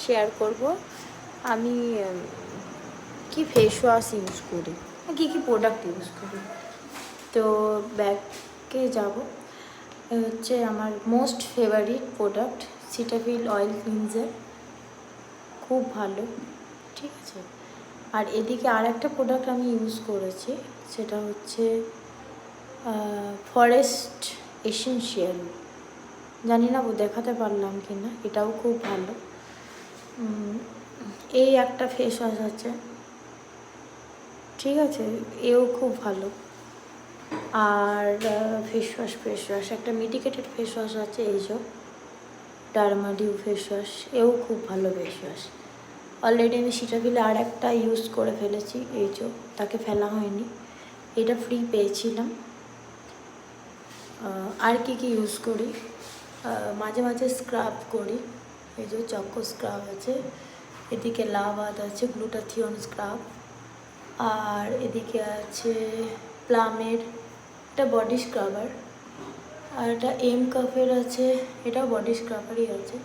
Share করব আমি কি ফেস ওয়াশ ইউজ করি, কী কী প্রোডাক্ট ইউজ করি। তো ব্যাগে যাব, হচ্ছে আমার most favourite product Cetaphil oil cleanser, খুব ভালো, ঠিক আছে। আর এদিকে আর একটা প্রোডাক্ট আমি ইউজ করেছি, সেটা হচ্ছে ফরেস্ট এসেনশিয়াল, জানি না দেখাতে পারলাম কি না, এটাও খুব ভালো। এই একটা ফেস ওয়াশ আছে, ঠিক আছে, এও খুব ভালো। আর ফেস ওয়াশ একটা মেডিকেটেড ফেস ওয়াশ আছে, এই যে ডার্মাডিউ ফেস ওয়াশ, এও খুব ভালো ফেস ওয়াশ। অলরেডি আমি সিটাফিলে আর একটা ইউজ করে ফেলেছি, এই যে তাকে ফেলা হয়নি, এটা ফ্রি পেয়েছিলাম। আর কি কি ইউজ করি, মাঝে মাঝে স্ক্রাব করি, এই যে চক্কো স্ক্রাব আছে, এদিকে লাভাদ আছে গ্লুটাথিয়ন স্ক্রাব, আর এদিকে আছে প্লামের একটা বডি স্ক্রাবার, আর এটা এম কাফের আছে, এটাও বডি স্ক্রাবারই আছে।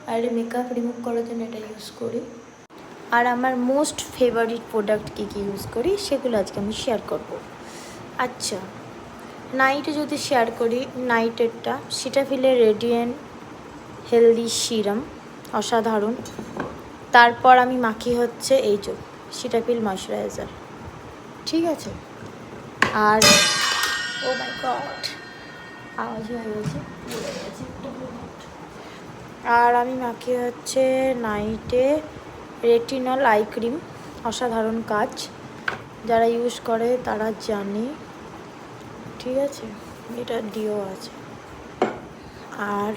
আর এটা মেকআপ রিমুভ করার জন্য এটা ইউজ করি। আর আমার মোস্ট ফেভারিট প্রোডাক্ট কী কী ইউজ করি সেগুলো আজকে আমি শেয়ার করব। আচ্ছা, নাইটে যদি শেয়ার করি, নাইটেরটা সিটাফিলের রেডিয়েন্ট হেলদি সিরাম, অসাধারণ। তারপর আমি মাখি হচ্ছে এই যে সিটাফিল ময়শ্চারাইজার, ঠিক আছে। আর ও মাই গড, আওয়াজ হয়ে গেছে, ভুলে গেছি। আর আমি মাখি হচ্ছে নাইটে রেটিনল আই ক্রিম, অসাধারণ কাজ, যারা ইউজ করে তারা জানে, ঠিক আছে। এটা ডিও আছে। আর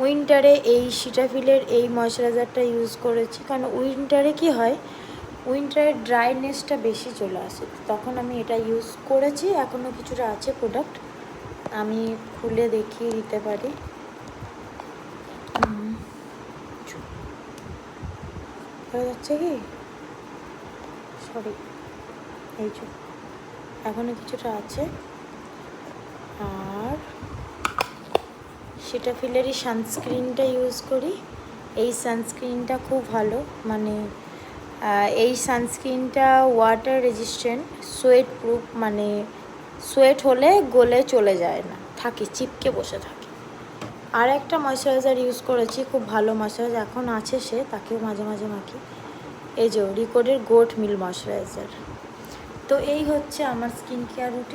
উইন্টারে এই সিটাফিলের এই ময়শ্চারাইজারটা ইউজ করেছি, কারণ উইন্টারে কি হয়, উইন্টারে ড্রাইনেসটা বেশি চলে আসে, তখন আমি এটা ইউজ করেছি। এখনও কিছুটা আছে প্রোডাক্ট, আমি খুলে দেখিয়ে দিতে পারি। হয়ে যাচ্ছে কি, সরি, এই যে এখনও কিছুটা আছে। আর সিটাফিলেরই সানস্ক্রিনটা ইউজ করি, এই সানস্ক্রিনটা খুব ভালো, মানে এই সানস্ক্রিনটা ওয়াটার রেজিস্ট্যান্ট, সোয়েট প্রুফ, মানে সোয়েট হলে গলে চলে যায় না, থাকে, চিপকে বসে থাকে। আর একটা ময়শ্চারাইজার ইউজ করেছি, খুব ভালো ময়শ্চারাইজার, এখন আছে সে, তাকেও মাঝে মাঝে মাখি, এই যে রিকোডের গোট মিল ময়শ্চারাইজার। তো এই হচ্ছে আমার স্কিন কেয়ার রুটিন।